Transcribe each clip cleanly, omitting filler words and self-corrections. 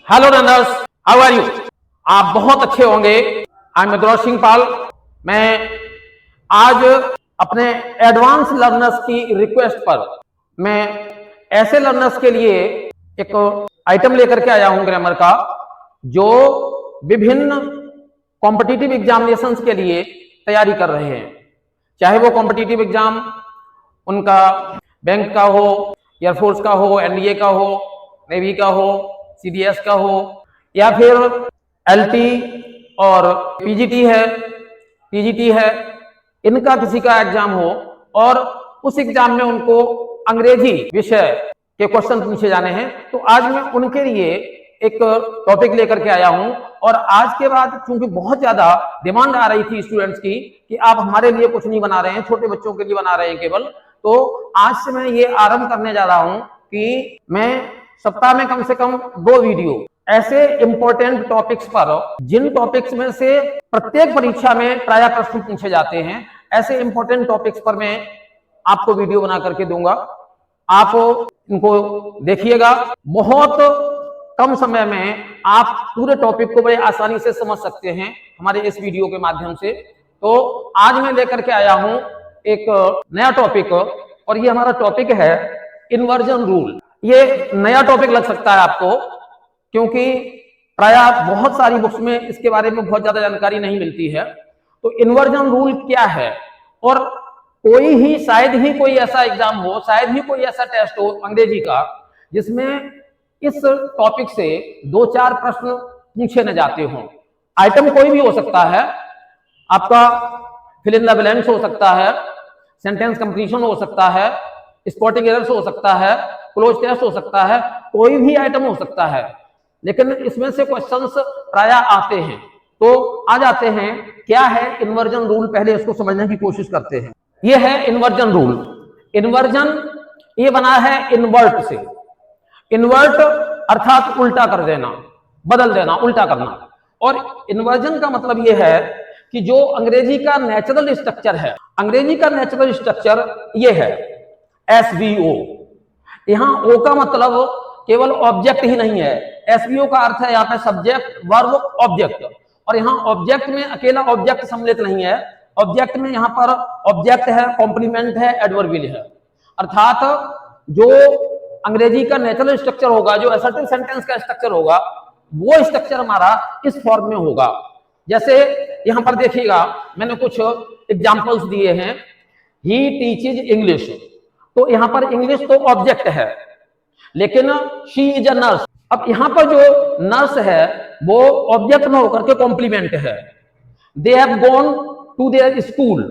Hello runners, how are you. आप बहुत अच्छे होंगे। I am Madhur Singh Pal. मैं आज अपने एडवांस लर्नर्स की रिक्वेस्ट पर मैं ऐसे लर्नर्स के लिए एक आइटम लेकर के आया हूं ग्रामर का, जो विभिन्न कॉम्पिटिटिव एग्जामिनेशंस के लिए तैयारी कर रहे हैं। चाहे वो कॉम्पिटिटिव एग्जाम उनका बैंक का हो, एयरफोर्स का हो, एनडीए का हो, नेवी का हो, सीडीएस का हो, या फिर एलटी और पीजीटी है, इनका किसी का एग्जाम हो और उस एग्जाम में उनको अंग्रेजी विषय के क्वेश्चन पूछे जाने हैं, तो आज मैं उनके लिए एक टॉपिक लेकर के आया हूं। और आज के बाद चूंकि बहुत ज्यादा डिमांड आ रही थी स्टूडेंट्स की कि आप हमारे लिए कुछ नहीं बना रहे हैं, छोटे बच्चों के लिए बना रहे हैं केवल, तो आज से मैं ये आरंभ करने जा रहा हूं कि मैं सप्ताह में कम से कम 2 वीडियो ऐसे इंपॉर्टेंट टॉपिक्स पर, जिन टॉपिक्स में से प्रत्येक परीक्षा में प्राय प्रश्न पूछे जाते हैं, ऐसे इंपॉर्टेंट टॉपिक्स पर मैं आपको वीडियो बना करके दूंगा। आप इनको देखिएगा। बहुत कम समय में आप पूरे टॉपिक को बड़े आसानी से समझ सकते हैं हमारे इस वीडियो के माध्यम से। तो आज मैं लेकर के आया हूं एक नया टॉपिक, और ये हमारा टॉपिक है इन्वर्जन रूल। ये नया टॉपिक लग सकता है आपको, क्योंकि प्राय बहुत सारी बुक्स में इसके बारे में बहुत ज्यादा जानकारी नहीं मिलती है। तो इन्वर्जन रूल क्या है, और कोई ही शायद ही कोई ऐसा एग्जाम हो, शायद ही कोई ऐसा टेस्ट हो अंग्रेजी का, जिसमें इस टॉपिक से 2-4 प्रश्न पूछे न जाते हों। आइटम कोई भी हो सकता है, आपका फिल इन द ब्लैंक्स हो सकता है, सेंटेंस कंप्लीशन हो सकता है, स्पॉटिंग एरर्स हो सकता है, क्लोज टेस्ट हो सकता है, कोई भी आइटम हो सकता है, लेकिन इसमें से क्वेश्चंस प्राय आते हैं। तो आ जाते हैं, क्या है इन्वर्जन रूल, पहले इसको समझने की कोशिश करते हैं। ये है इन्वर्जन रूल। इन्वर्जन ये बना है इन्वर्ट से। इन्वर्ट अर्थात उल्टा कर देना, बदल देना, उल्टा करना। और इन्वर्जन का मतलब ये है कि जो अंग्रेजी का नेचुरल स्ट्रक्चर है, अंग्रेजी का नेचुरल स्ट्रक्चर ये है एसवीओ। यहां ओ का मतलब केवल ऑब्जेक्ट ही नहीं है, एसवीओ का अर्थ है यहाँ पे सब्जेक्ट, वर्ब, ऑब्जेक्ट। और यहाँ ऑब्जेक्ट में अकेला ऑब्जेक्ट सम्मिलित नहीं है, ऑब्जेक्ट में यहाँ पर ऑब्जेक्ट है, कॉम्प्लीमेंट है, एडवर्बियल है। अर्थात जो अंग्रेजी का नेचुरल स्ट्रक्चर होगा, जो असर्टिव सेंटेंस का स्ट्रक्चर होगा, वो स्ट्रक्चर हमारा इस फॉर्म में होगा। जैसे यहां पर देखिएगा, मैंने कुछ एग्जांपल्स दिए हैं। ही टीचेज इंग्लिश, तो यहां पर इंग्लिश तो ऑब्जेक्ट है, लेकिन शी इज अ नर्स। अब यहां पर जो नर्स है वो ऑब्जेक्ट में होकर के कॉम्प्लीमेंट है। They have gone to their school,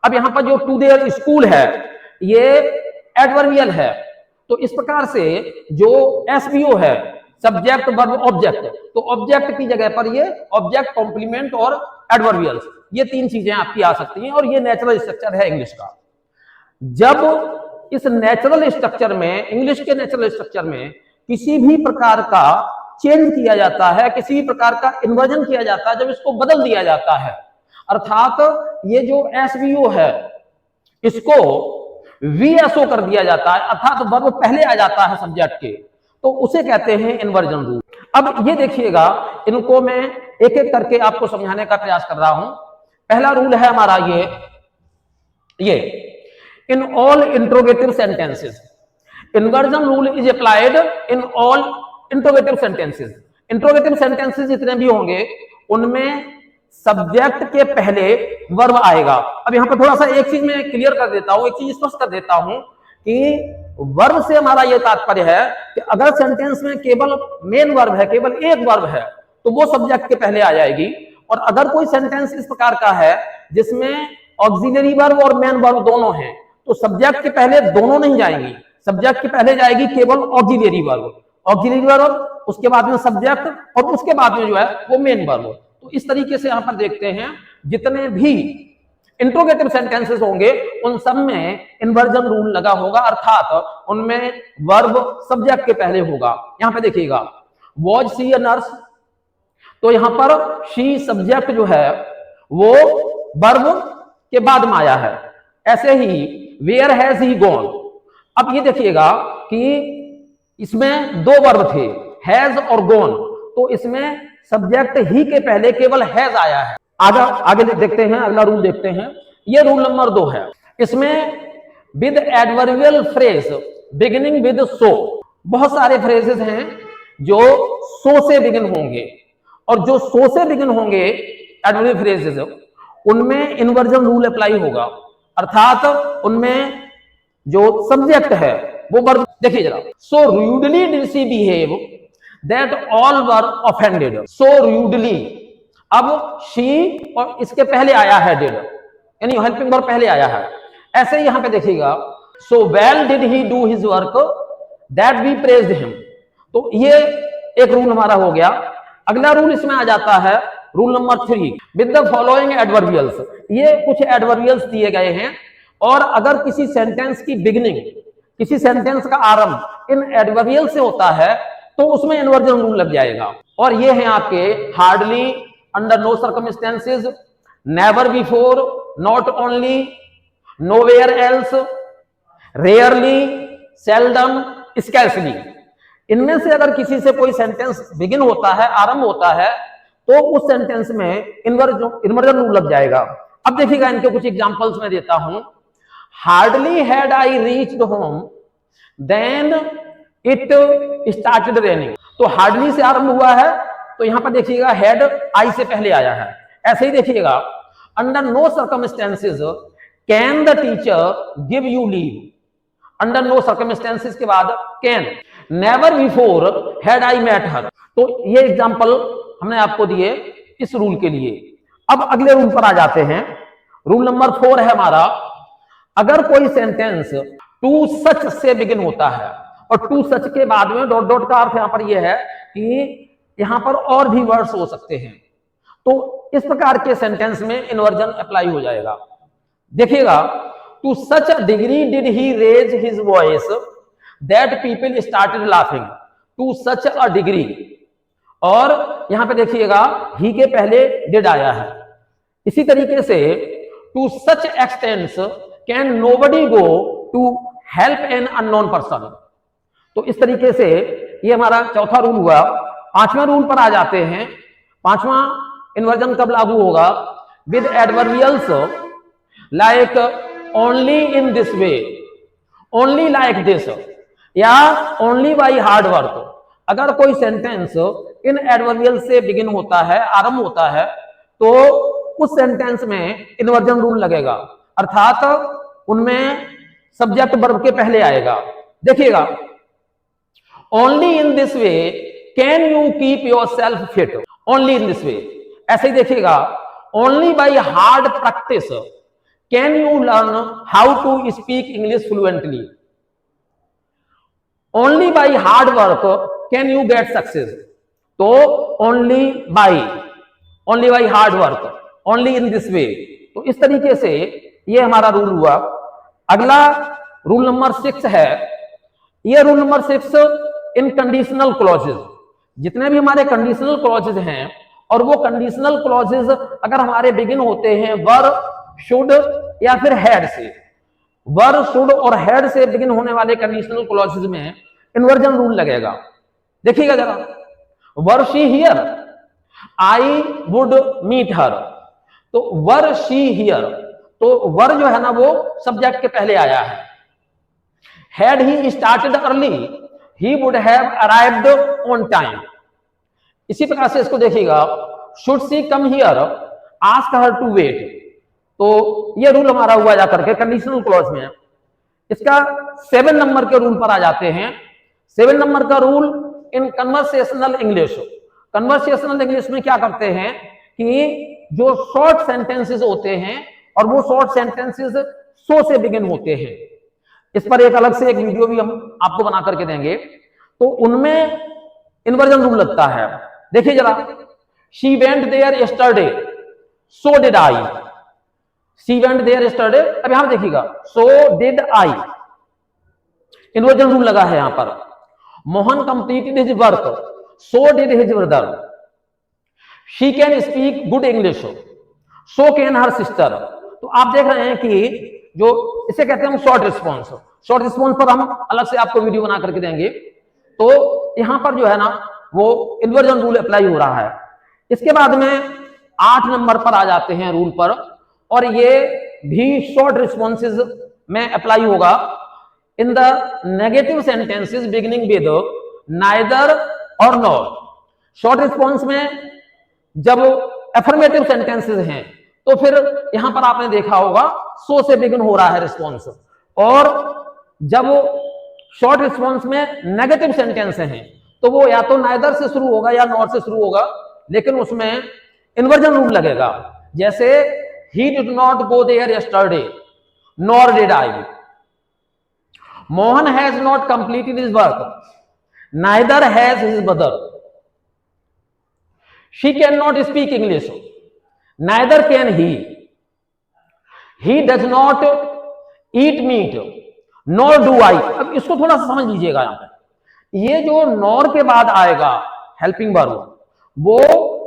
अब यहां पर जो टू देयर स्कूल है ये एडवर्बियल है। तो इस प्रकार से जो एसवीओ है, सब्जेक्ट, वर्ब, ऑब्जेक्ट, तो ऑब्जेक्ट की जगह पर ये ऑब्जेक्ट, कॉम्प्लीमेंट और एडवर्बियल्स, ये 3 चीजें आपकी आ सकती हैं, और ये नेचुरल स्ट्रक्चर है इंग्लिश का। जब इस नेचुरल स्ट्रक्चर में, इंग्लिश के नेचुरल स्ट्रक्चर में किसी भी प्रकार का चेंज किया जाता है, किसी भी प्रकार का इन्वर्जन किया जाता है, जब इसको बदल दिया जाता है, अर्थात ये जो एसवीओ है इसको वीएसओ कर दिया जाता है, अर्थात वर्ब पहले आ जाता है सब्जेक्ट के, तो उसे कहते हैं इन्वर्जन रूल। अब ये देखिएगा, इनको मैं एक एक करके आपको समझाने का प्रयास कर रहा हूं। पहला रूल है हमारा ये in all interrogative sentences, inversion rule is applied in all interrogative sentences. Interrogative sentences जितने भी होंगे उनमें सब्जेक्ट के पहले वर्ब आएगा। अब यहां पर थोड़ा सा एक चीज मैं क्लियर कर देता हूं, एक चीज स्पष्ट कर देता हूं कि वर्ब से हमारा यह तात्पर्य है कि अगर सेंटेंस में केवल मेन वर्ब है, केवल एक वर्ब है, तो वो सब्जेक्ट के पहले आ जाएगी। और अगर कोई सेंटेंस इस प्रकार का है जिसमें ऑक्सिलरी वर्ब और मेन वर्ब दोनों हैं, तो सब्जेक्ट के पहले दोनों नहीं जाएंगी, सब्जेक्ट के पहले जाएगी केवल ऑक्सिलरी वर्ब, ऑक्सिलरी वर्ब, उसके बाद में सब्जेक्ट, और उसके बाद में जो है वो मेन वर्ब। तो इस तरीके से यहां पर देखते हैं, जितने भी इंट्रोगेटिव सेंटेंसेस होंगे उन सब में इन्वर्जन रूल लगा होगा, अर्थात उनमें वर्ब सब्जेक्ट के पहले होगा। यहां पे देखिएगा, वॉज शी अ नर्स, तो यहां पर शी सब्जेक्ट जो है वो वर्ब के बाद में आया है। ऐसे ही वेयर हैज ही गॉन, अब ये देखिएगा कि इसमें 2 वर्ब थे, हैज और गॉन, तो इसमें सब्जेक्ट ही के पहले केवल हैज आया है। आगे देखते हैं, अगला रूल देखते हैं। ये रूल नंबर 2 है। इसमें with adverbial phrase beginning with so, बहुत सारे फ्रेजेस हैं जो सो से बिगिन होंगे, और जो सो से बिगिन होंगे एडवर्बियल फ्रेजेस, उनमें इन्वर्जन रूल अप्लाई होगा, अर्थात उनमें जो सब्जेक्ट है वो वर्ब। देखिए जरा, so rudely did she behave that all were offended. So rudely, अब शी और इसके पहले आया है डिड, यानी हेल्पिंग वर्ब पहले आया है। ऐसे ही यहां पे देखिएगा, so well did he do his work that we praised him. तो ये एक रूल हमारा हो गया। अगला रूल इसमें आ जाता है rule number 3, with the following adverbials. ये कुछ एडवर्बियल्स दिए गए हैं, और अगर किसी सेंटेंस की बिगिनिंग, किसी सेंटेंस का आरंभ इन एडवर्बियल से होता है तो उसमें इन्वर्जन रूल लग जाएगा। और ये हैं आपके hardly, under no circumstances, never before, not only, nowhere else, rarely, seldom, scarcely. इनमें से अगर किसी से कोई सेंटेंस बिगिन होता है, आरंभ होता है, तो उस सेंटेंस में इन्वर्जन रूल लग जाएगा। अब देखिएगा, इनके कुछ एग्जांपल्स मैं देता हूं। Hardly had I reached home then it started raining. तो हार्डली से आरंभ हुआ है, तो यहां पर देखिएगा हैड आई से पहले आया है। ऐसे ही देखिएगा, under no circumstances can the teacher give you leave. Under no circumstances के बाद can. Never before had I met her. तो ये एग्जांपल हमने आपको दिए इस रूल के लिए। अब अगले रूल पर आ जाते हैं। रूल नंबर 4 है हमारा, अगर कोई सेंटेंस टू सच से बिगिन होता है, और टू सच के बाद में डॉट डॉट का अर्थ यहां पर यह है कि यहां पर और भी वर्ड्स हो सकते हैं, तो इस प्रकार के सेंटेंस में इन्वर्जन अप्लाई हो जाएगा। देखिएगा, to such a degree did he raise his voice that people started laughing. To such a degree, और यहां पे देखिएगा ही के पहले डिड आया है। इसी तरीके से to such extents can nobody go to help an unknown person. तो इस तरीके से ये हमारा चौथा रूल हुआ। 5वें रूल पर आ जाते हैं। 5वां इन्वर्जन कब लागू होगा? With adverbials like only in this way, only like this, या ओनली बाई हार्ड वर्क। अगर कोई सेंटेंस इन एडवर्बियल से बिगिन होता है, आरंभ होता है, तो उस सेंटेंस में इन्वर्जन रूल लगेगा, अर्थात उनमें सब्जेक्ट वर्ब के पहले आएगा। देखिएगा, only in this way can you keep yourself fit. Only in this way. ऐसे ही देखिएगा, only by hard practice can you learn how to speak English fluently. Only by hard work can you get success. तो only by hard work, only in this way. तो इस तरीके से ये हमारा रूल हुआ। अगला रूल नंबर 6 है। ये रूल नंबर 6 इन कंडीशनल क्लॉजेज। जितने भी हमारे कंडीशनल क्लॉजेज हैं, और वो कंडीशनल क्लॉजेज अगर हमारे बिगिन होते हैं वर, शुड या फिर हैड से, वर, शुड और हैड से बिगिन होने वाले कंडीशनल क्लॉजेज में इन्वर्जन रूल लगेगा। देखिएगा जरा, were she here, I would meet her. तो वर शी हियर, तो वर जो है ना वो सब्जेक्ट के पहले आया है। Had he started early, he would have arrived on time. इसी प्रकार से इसको देखिएगा, should she come here, ask her to wait. तो ये रूल हमारा हुआ जाकर के कंडीशनल क्लॉज में। इसका 7 नंबर के रूल पर आ जाते हैं। 7 नंबर का rule in conversational English. Conversational English में क्या करते हैं कि जो शॉर्ट सेंटेंसेस होते हैं, और वो शॉर्ट सेंटेंसेस सो से बिगिन होते हैं, इस पर एक अलग से एक वीडियो भी हम आपको बना करके देंगे, तो उनमें इन्वर्जन रूल लगता है। देखिए जरा, she went there yesterday, so did I. She went there yesterday, अब यहां देखिएगा, so did I, inversion rule लगा है यहां पर। Mohan completed his work, so did his brother. She can speak good English, so can her sister. तो आप देख रहे हैं कि जो इसे कहते हैं शॉर्ट रिस्पॉन्स। शॉर्ट रिस्पॉन्स पर हम अलग से आपको वीडियो बना करके देंगे। तो यहां पर जो है ना वो इन्वर्जन रूल अप्लाई हो रहा है। इसके बाद में 8 नंबर पर आ जाते हैं रूल पर, और ये भी शॉर्ट रिस्पॉन्सेज में अप्लाई होगा। In the negative sentences beginning with neither और नॉर। शॉर्ट रिस्पॉन्स में जब अफर्मेटिव सेंटेंसेस हैं तो फिर यहां पर आपने देखा होगा सो से बिगिन हो रहा है रिस्पॉन्स, और जब शॉर्ट रिस्पॉन्स में नेगेटिव सेंटेंस हैं तो वो या तो नाइदर से शुरू होगा या नॉर से शुरू होगा, लेकिन उसमें इन्वर्जन रूल लगेगा। जैसे he did not go there yesterday nor did I, Mohan has not completed his work neither has his mother, she can not speak English neither can he does not eat meat nor do I. अब इसको थोड़ा सा समझ लीजिएगा। यहां पर ये जो नॉर के बाद आएगा हेल्पिंग वर्ब, वो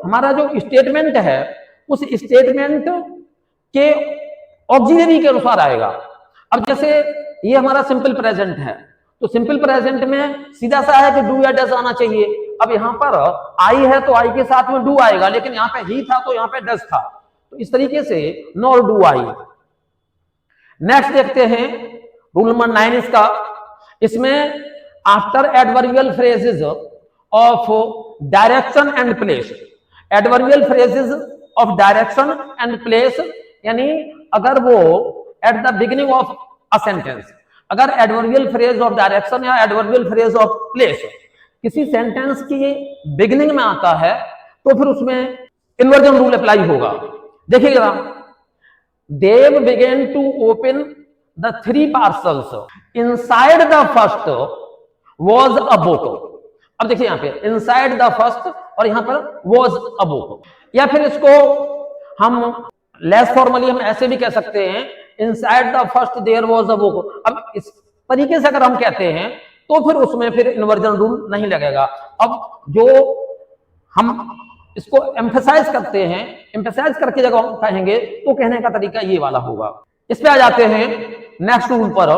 हमारा जो स्टेटमेंट है उस स्टेटमेंट के ऑक्सिलरी के अनुसार आएगा। अब जैसे ये हमारा सिंपल प्रेजेंट है, तो सिंपल प्रेजेंट में सीधा सा है कि डू या डज आना चाहिए। अब यहां पर आई है तो आई के साथ में डू आएगा, लेकिन यहां पे ही था तो यहां पे डज था, तो इस तरीके से नॉर डू आई। नेक्स्ट देखते हैं रूल नंबर 9 इसका। इसमें after adverbial phrases of direction and place, adverbial phrases of direction and place, यानी अगर वो at the beginning of a sentence, अगर एडवर्बियल फ्रेज ऑफ डायरेक्शन या एडवर्बियल फ्रेज ऑफ प्लेस किसी सेंटेंस की बिगिनिंग में आता है तो फिर उसमें इन्वर्जन रूल अप्लाई होगा। देखिएगा, they began to open the 3 parcels inside the first was a book. अब देखिए यहां पे इनसाइड द फर्स्ट और यहां पर वॉज अ बुक, या फिर इसको हम लेस फॉर्मली हम ऐसे भी कह सकते हैं inside the first there was a book. अब इस तरीके से अगर हम कहते हैं तो फिर उसमें फिर इन्वर्जन रूल नहीं लगेगा। अब जो हम इसको एम्फेसाइज करते हैं, एम्फेसाइज करके जब हम कहेंगे तो कहने का तरीका ये वाला होगा। इस पे आ जाते हैं नेक्स्ट रूल पर,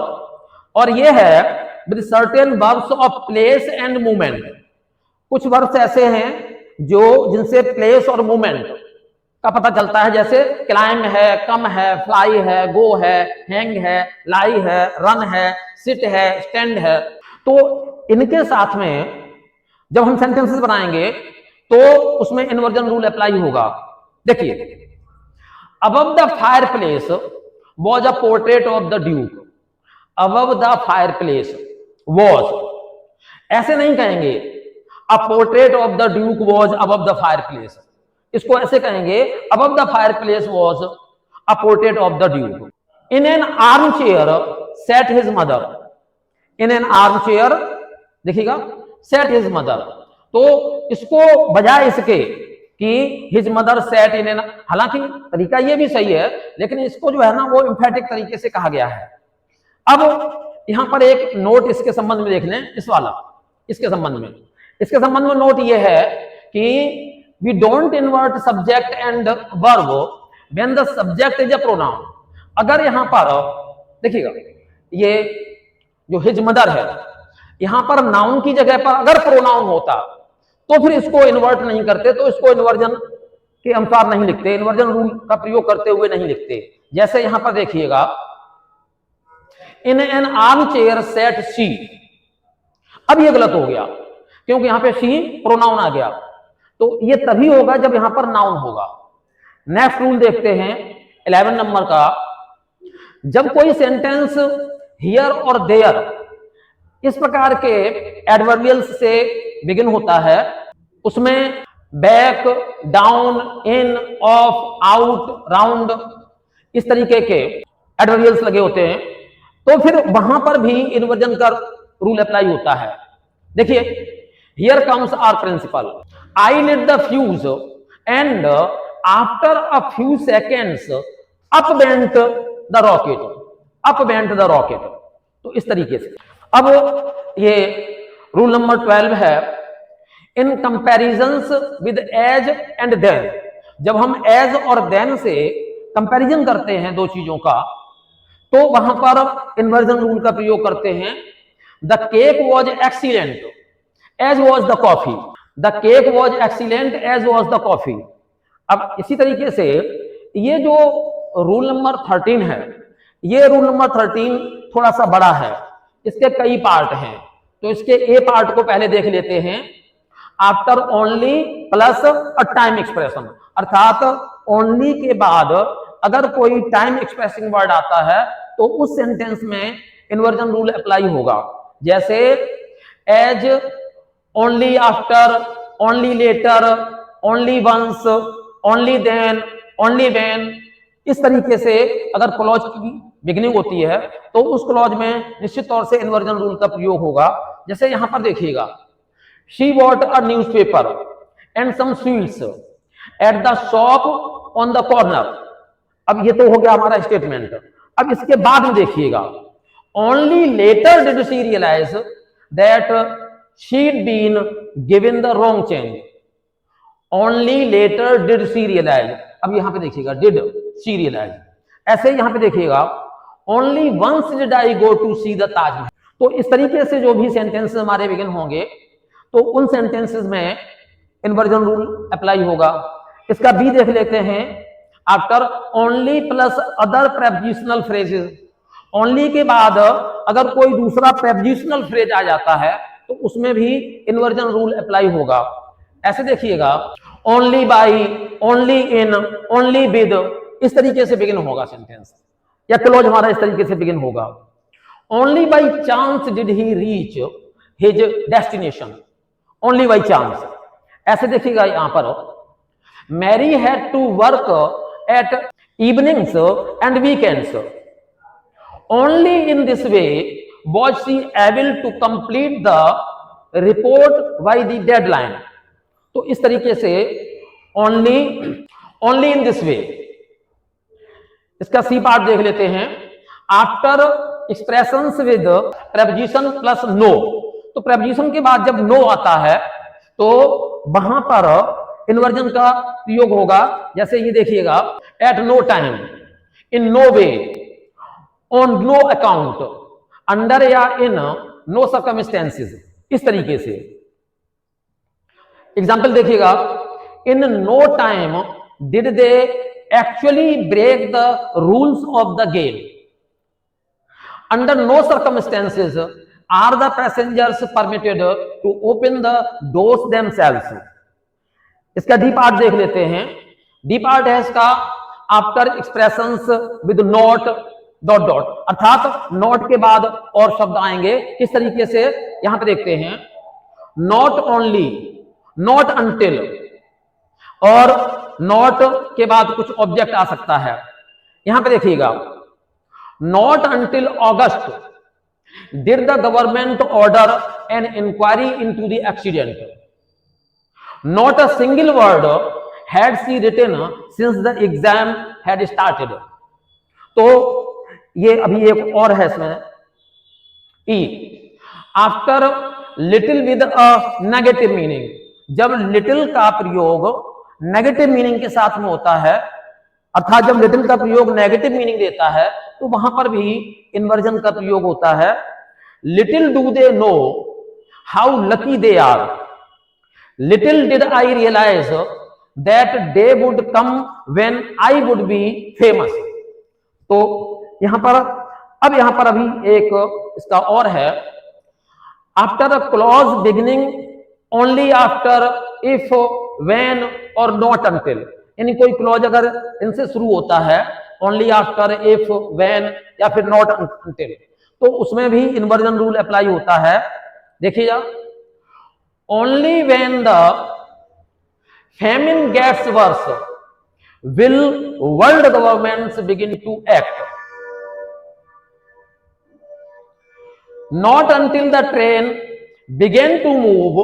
और ये है with certain verbs of place and movement. कुछ वर्ब्स ऐसे हैं जो जिनसे प्लेस और मूवमेंट का पता चलता है, जैसे क्लाइम है, कम है, फ्लाई है, गो है, हैंग है, लाई है, रन है, सिट है, स्टैंड है। तो इनके साथ में जब हम सेंटेंसेस बनाएंगे तो उसमें इन्वर्जन रूल अप्लाई होगा। देखिए, above the fire place was a portrait of the Duke. Above the fire place was, ऐसे नहीं कहेंगे a portrait of the Duke was above the fire place, इसको ऐसे कहेंगे above the fire place was a portrait of the Duke. In an arm chair set his mother. In an arm chair, देखिएगा, set his mother, तो इसको बजाय इसके कि his mother said in an, हालांकि तरीका ये भी सही है, लेकिन इसको जो है ना वो एम्फेटिक तरीके से कहा गया है। अब यहां पर एक नोट इसके संबंध में देख लें, इस वाला, इसके संबंध में नोट ये है कि we don't invert subject and verb when the subject is a pronoun. अगर यहां पर देखिएगा, ये जो हिज मदर है, यहां पर नाउन की जगह पर अगर प्रोनाउन होता तो फिर इसको इन्वर्ट नहीं करते, तो इसको इन्वर्जन के अनुसार नहीं लिखते, इन्वर्जन रूल का प्रयोग करते हुए नहीं लिखते। जैसे यहां पर देखिएगा, in an arm chair set she. अब ये गलत हो गया क्योंकि यहां पे शी प्रोनाउन आ गया, तो ये तभी होगा जब यहां पर नाउन होगा। नेक्स्ट रूल देखते हैं 11 नंबर का। जब कोई सेंटेंस हियर और देयर इस प्रकार के एडवर्बियल्स से बिगिन होता है, उसमें back, down, in, of, out, round, इस तरीके के एडवर्बियल्स लगे होते हैं, तो फिर वहां पर भी इन्वर्जन का रूल अप्लाई होता है। देखिए, here comes our principal, I lit the fuse and after a few seconds up went the rocket, up went the rocket. तो इस तरीके से। अब ये रूल नंबर 12 है, in comparisons with as and than. जब हम एज और देन से कंपैरिजन करते हैं दो चीजों का, तो वहां पर इन्वर्जन रूल का प्रयोग करते हैं। The cake was excellent as was the coffee. The cake was excellent as was the coffee. अब इसी तरीके से ये जो रूल नंबर 13 है, ये रूल नंबर 13 थोड़ा सा बड़ा है, इसके कई पार्ट हैं। तो इसके ए पार्ट को पहले देख लेते हैं। After only plus a time expression, अर्थात ओनली के बाद अगर कोई टाइम एक्सप्रेसिंग वर्ड आता है तो उस सेंटेंस में इन्वर्जन रूल अप्लाई होगा। जैसे as, only after, only later, only once, only then, only when. इस तरीके से अगर क्लॉज की बिगिनिंग होती है तो उस क्लॉज में निश्चित तौर से इन्वर्जन रूल का प्रयोग होगा। जैसे यहां पर देखिएगा, she bought a newspaper and some sweets at the shop on the corner. अब ये तो हो गया हमारा स्टेटमेंट। अब इसके बाद में देखिएगा, only later did she realise that she'd been given the wrong change. Only later did she realise. अब यहां पे देखिएगा, डिड शी रियलाइज। ऐसे यहां पे देखिएगा, only once did I go to see the Taj Mahal. तो इस तरीके से जो भी सेंटेंसेस हमारे बिगिन होंगे तो उन सेंटेंसेस में इन्वर्जन रूल अप्लाई होगा। इसका बी देख लेते हैं। After only plus other prepositional phrases, only के बाद अगर कोई दूसरा प्रेपोजिशनल फ्रेज आ जाता है तो उसमें भी इन्वर्जन रूल अप्लाई होगा। ऐसे देखिएगा, only by, only in, only with, इस तरीके से बिगिन होगा सेंटेंस, या क्लोज हमारा इस तरीके से बिगिन होगा। Only by chance did he reach his destination, only by chance. ऐसे देखिएगा यहां पर, Mary had to work at evenings and weekends, only in this way was she able to complete the report by the deadline. तो इस तरीके से only, only in this way. इसका C part देख लेते हैं। After expressions with preposition plus no, तो preposition के बाद जब नो आता है तो वहां पर इन्वर्जन का प्रयोग होगा। जैसे ये देखिएगा, at no time, in no way, on no account, under या इन नो सर्कमस्टेंसेस, इस तरीके से। एग्जाम्पल देखिएगा, in no time did they actually break the rules of the game, under no circumstances are the passengers permitted to open the doors themselves. इसका D part देख लेते हैं। D part है इसका, after expressions with not dot dot, अर्थात not के बाद और शब्द आएंगे। किस तरीके से यहां पे देखते हैं, नॉट ओनली, नॉट अंटिल, और नॉट के बाद कुछ ऑब्जेक्ट आ सकता है। यहां पे देखिएगा, not until August did the government order an inquiry into the accident, not a single word had she written since the exam had started. तो ये अभी एक और है इसमें, ई, after little with a negative meaning, जब लिटिल का प्रयोग नेगेटिव मीनिंग के साथ में होता है, अर्थात जब लिटिल का प्रयोग नेगेटिव मीनिंग देता है तो वहां पर भी इन्वर्जन का प्रयोग होता है। Little do they know how lucky they are, little did I realise that day would come when I would be famous. तो यहां पर, अब यहां पर अभी एक इसका और है, after a clause beginning only after, if, when और नॉट अंटिल, यानी कोई क्लॉज अगर इनसे शुरू होता है, ओनली आफ्टर, इफ, व्हेन या फिर नॉट अंटिल, तो उसमें भी इन्वर्जन रूल अप्लाई होता है। देखिएगा, only when the famine gets worse will world governments begin to act, not until the train began to move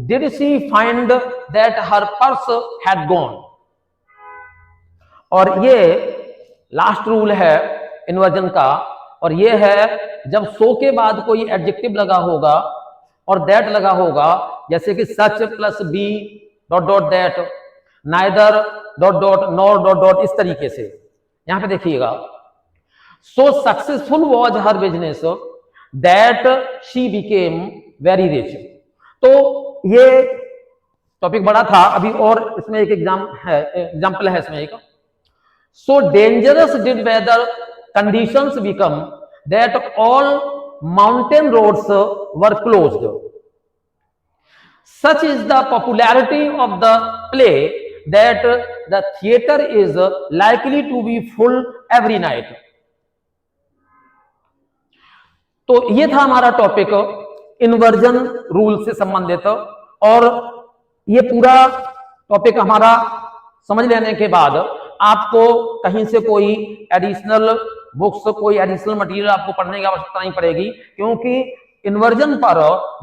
did she find that her purse had gone। और ये last rule है inversion का, और ये है जब सो के बाद कोई एडजेक्टिव लगा होगा और दैट लगा होगा, जैसे कि such plus be dot dot that, neither dot dot nor dot dot, इस तरीके से। यहां पे देखिएगा, so successful was her business that she became very rich. तो ये टॉपिक बड़ा था अभी, और इसमें एक एग्जाम्पल है इसमें एक। So dangerous did weather conditions become that all mountain roads were closed, such is the popularity of the play that the theatre is likely to be full every night. तो ये था हमारा टॉपिक इन्वर्जन रूल से संबंधित, और ये पूरा topic हमारा समझ लेने के बाद आपको कहीं से कोई एडिशनल बुक्स, कोई एडिशनल मटेरियल आपको पढ़ने की आवश्यकता नहीं पड़ेगी, क्योंकि इन्वर्जन पर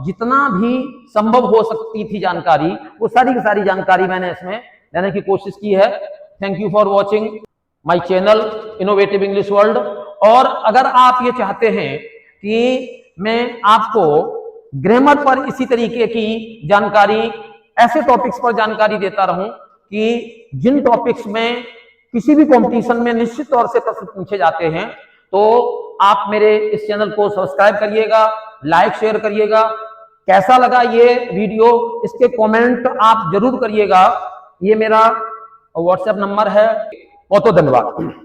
जितना भी संभव हो सकती थी जानकारी, वो सारी की सारी जानकारी मैंने इसमें देने की कोशिश की है। Thank you for watching my channel innovative English world. और अगर आप ये चाहते हैं कि मैं आपको ग्रामर पर इसी तरीके की जानकारी, ऐसे टॉपिक्स पर जानकारी देता रहूं कि जिन टॉपिक्स में किसी भी कंपटीशन में निश्चित तौर से प्रश्न पूछे जाते हैं, तो आप मेरे इस चैनल को सब्सक्राइब करिएगा, लाइक शेयर करिएगा। कैसा लगा ये वीडियो, इसके कमेंट आप जरूर करिएगा। ये मेरा व्हाट्सएप नंबर है। बहुत बहुत धन्यवाद।